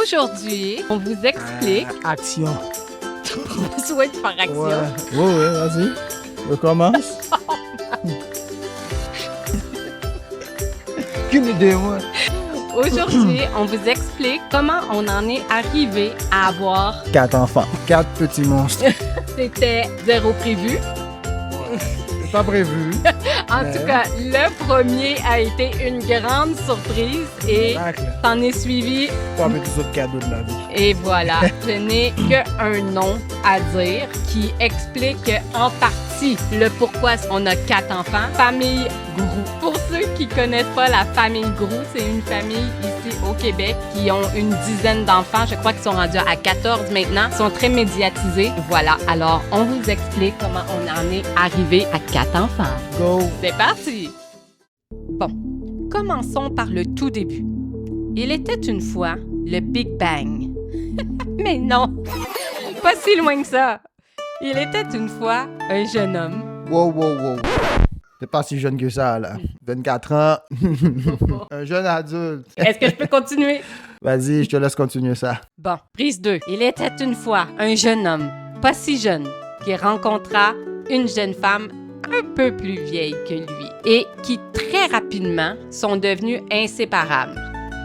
Aujourd'hui, on vous explique... Action. besoin de faire action. Ouais, vas-y. On commence. Qu'une idée, moi. Aujourd'hui, on vous explique comment on en est arrivé à avoir... 4 enfants. 4 petits monstres. C'était zéro prévu. C'est pas prévu. En tout cas, le premier a été une grande surprise et t'en es suivi. 3 petits autres cadeaux de la vie. Et voilà, je n'ai qu'un nom à dire qui explique en partie le pourquoi on a 4 enfants. Famille Groux. Pour ceux qui connaissent pas la famille Groux, c'est une famille ici au Québec qui ont une dizaine d'enfants. Je crois qu'ils sont rendus à 14 maintenant. Ils sont très médiatisés. Voilà, alors on vous explique comment on en est arrivé à 4 enfants. Go! C'est parti! Bon, commençons par le tout début. Il était une fois le Big Bang. Mais non, pas si loin que ça. Il était une fois un jeune homme. Wow. T'es pas si jeune que ça, là. 24 ans. Un jeune adulte. Est-ce que je peux continuer? Vas-y, je te laisse continuer ça. Bon, prise 2. Il était une fois un jeune homme, pas si jeune, qui rencontra une jeune femme un peu plus vieille que lui et qui très rapidement sont devenus inséparables.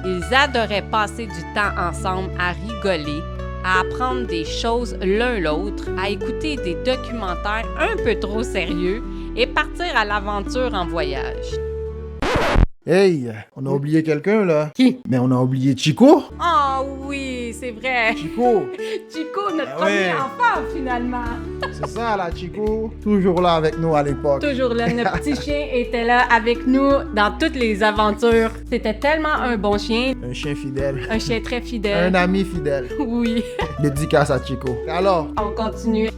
Ils adoraient passer du temps ensemble à rigoler, à apprendre des choses l'un l'autre, à écouter des documentaires un peu trop sérieux et partir à l'aventure en voyage. Hey, on a oublié quelqu'un, là. Qui? Mais on a oublié Chico. Oh oui, c'est vrai. Chico. Chico, notre Ben premier ouais. enfant, finalement. C'est ça, là, Chico. Toujours là avec nous à l'époque. Toujours là, notre petit chien était là avec nous dans toutes les aventures. C'était tellement un bon chien, Un chien fidèle. un chien très fidèle. Un ami fidèle. Oui, Dédicace à Chico. Alors, on continue.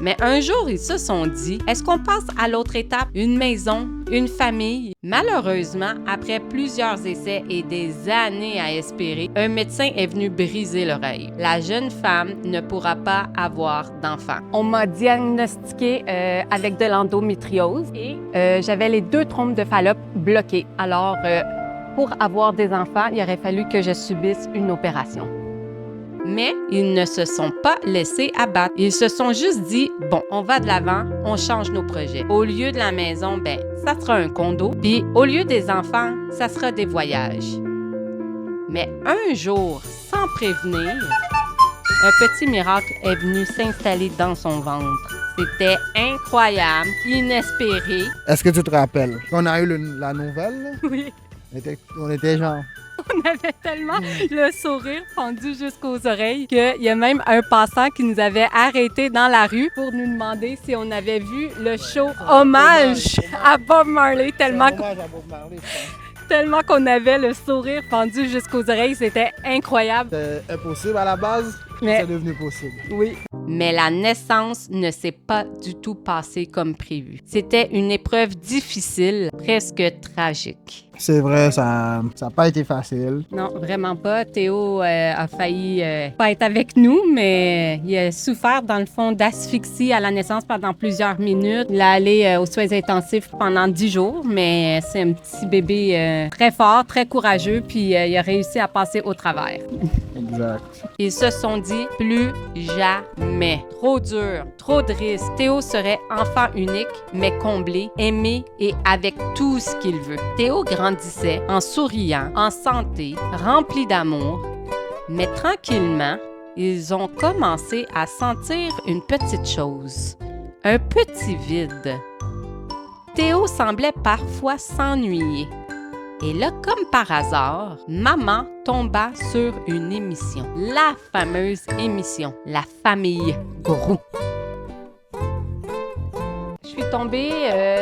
Mais un jour, ils se sont dit, est-ce qu'on passe à l'autre étape? Une maison, une famille? Malheureusement, après plusieurs essais et des années à espérer, un médecin est venu briser l'oreille. La jeune femme ne pourra pas avoir d'enfant. On m'a diagnostiqué avec de l'endométriose et j'avais les 2 trompes de Fallope bloquées. Alors, pour avoir des enfants, il aurait fallu que je subisse une opération. Mais ils ne se sont pas laissés abattre. Ils se sont juste dit, bon, on va de l'avant, on change nos projets. Au lieu de la maison, ben, ça sera un condo. Puis au lieu des enfants, ça sera des voyages. Mais un jour, sans prévenir, un petit miracle est venu s'installer dans son ventre. C'était incroyable, inespéré. est-ce que tu te rappelles? Quand on a eu la nouvelle, là, Oui. on était genre... On avait tellement le sourire pendu jusqu'aux oreilles qu'il y a même un passant qui nous avait arrêtés dans la rue pour nous demander si on avait vu le show Hommage à Bob Marley, tellement qu'on avait le sourire pendu jusqu'aux oreilles. C'était incroyable. C'était impossible à la base, Mais- c'est devenu possible. Oui. Mais la naissance ne s'est pas du tout passée comme prévu. C'était une épreuve difficile, presque tragique. C'est vrai, ça n'a pas été facile. Non, vraiment pas. Théo a failli pas être avec nous, mais il a souffert, dans le fond, d'asphyxie à la naissance pendant plusieurs minutes. Il est allé aux soins intensifs pendant 10 jours, mais c'est un petit bébé très fort, très courageux, puis il a réussi à passer au travers. Exact. Ils se sont dit plus jamais. Trop dur, trop de risques. Théo serait enfant unique, mais comblé, aimé et avec tout ce qu'il veut. Théo grandissait en souriant, en santé, rempli d'amour. Mais tranquillement, ils ont commencé à sentir une petite chose. Un petit vide. Théo semblait parfois s'ennuyer. Et là, comme par hasard, maman tomba sur une émission. La fameuse émission, La Famille Groux. Je suis tombée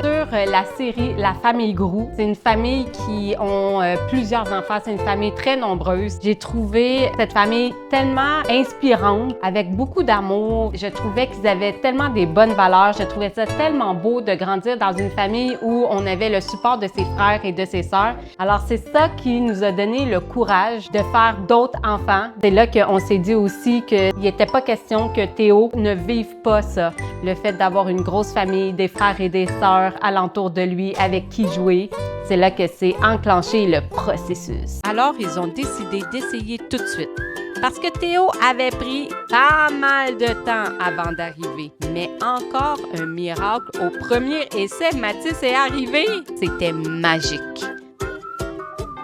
sur la série La Famille Groux. C'est une famille qui ont plusieurs enfants. C'est une famille très nombreuse. J'ai trouvé cette famille tellement inspirante, avec beaucoup d'amour. Je trouvais qu'ils avaient tellement des bonnes valeurs. Je trouvais ça tellement beau de grandir dans une famille où on avait le support de ses frères et de ses sœurs. Alors, c'est ça qui nous a donné le courage de faire d'autres enfants. C'est là qu'on s'est dit aussi qu'il n'était pas question que Théo ne vive pas ça. Le fait d'avoir une grosse famille, des frères et des sœurs alentour de lui avec qui jouer, c'est là que s'est enclenché le processus. Alors, ils ont décidé d'essayer tout de suite. Parce que Théo avait pris pas mal de temps avant d'arriver. Mais encore un miracle, au premier essai, Mathis est arrivé. C'était magique.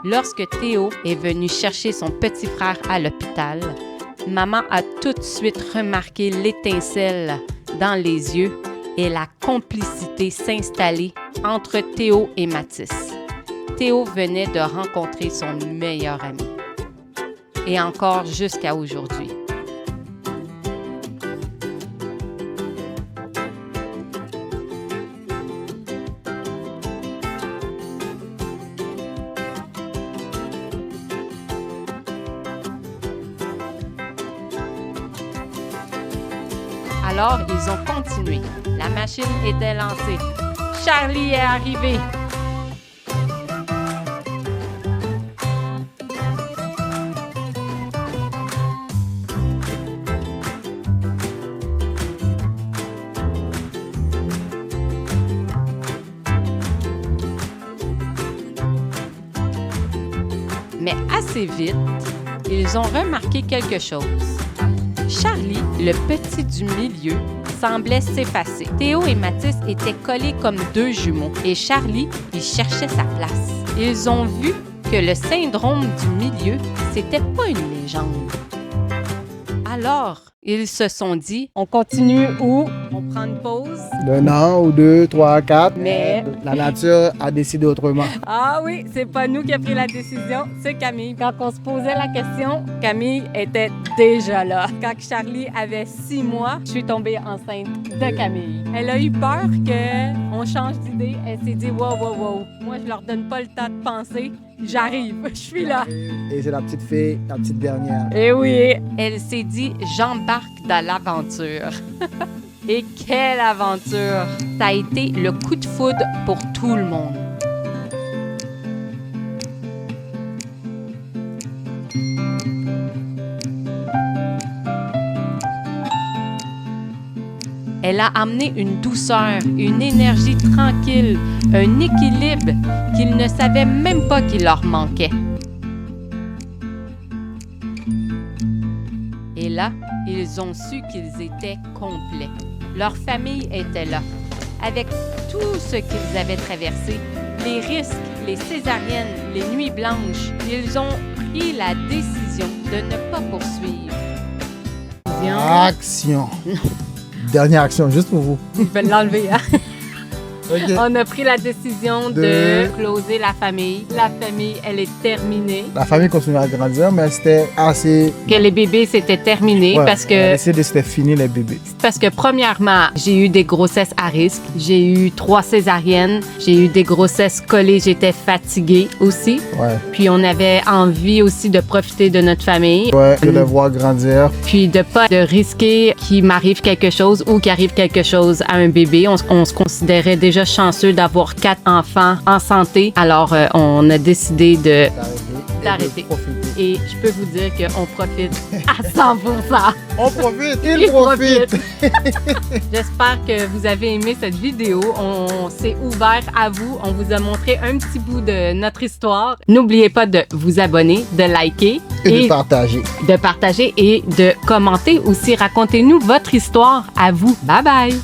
Lorsque Théo est venu chercher son petit frère à l'hôpital, maman a tout de suite remarqué l'étincelle dans les yeux et la complicité s'installer entre Théo et Mathis. Théo venait de rencontrer son meilleur ami. Et encore jusqu'à aujourd'hui. Alors, ils ont continué. La machine était lancée. Charlie est arrivé. Mais assez vite, ils ont remarqué quelque chose. Charlie, le petit du milieu, semblait s'effacer. Théo et Mathis étaient collés comme deux jumeaux et Charlie, il cherchait sa place. Ils ont vu que le syndrome du milieu, c'était pas une légende. Alors, ils se sont dit, on continue où? On prend une pause? D'un an ou deux, trois, quatre. Mais... La nature a décidé autrement. Ah oui, c'est pas nous qui a pris la décision, c'est Camille. Quand on se posait la question, Camille était déjà là. Quand Charlie avait 6 mois, je suis tombée enceinte de Camille. Elle a eu peur qu'on change d'idée. Elle s'est dit, wow. Moi, je leur donne pas le temps de penser. J'arrive, je suis là. Et c'est la petite fille, la petite dernière. Eh oui, elle s'est dit, j'embarque dans l'aventure. Et quelle aventure! Ça a été le coup de foudre pour tout le monde. Elle a amené une douceur, une énergie tranquille, un équilibre qu'ils ne savaient même pas qu'il leur manquait. Et là, ils ont su qu'ils étaient complets. Leur famille était là, avec tout ce qu'ils avaient traversé, les risques, les césariennes, les nuits blanches. Ils ont pris la décision de ne pas poursuivre. Action! Dernière action, juste pour vous. Je vais l'enlever, hein? Okay. On a pris la décision de closer la famille. La famille, elle est terminée. La famille continue à grandir, mais c'était assez... Que les bébés, c'était terminé parce que... C'était fini, les bébés. Parce que premièrement, j'ai eu des grossesses à risque. J'ai eu 3 césariennes. J'ai eu des grossesses collées. J'étais fatiguée aussi. Ouais. Puis on avait envie aussi de profiter de notre famille. Ouais, de les voir grandir. Puis de pas de risquer qu'il m'arrive quelque chose ou qu'il arrive quelque chose à un bébé. On se considérait déjà chanceux d'avoir 4 enfants en santé. Alors, on a décidé d'arrêter. Et je peux vous dire qu'on profite à 100%. On profite, il profite. J'espère que vous avez aimé cette vidéo. On s'est ouvert à vous. On vous a montré un petit bout de notre histoire. N'oubliez pas de vous abonner, de liker Et de partager. De partager et de commenter aussi. Racontez-nous votre histoire à vous. Bye bye!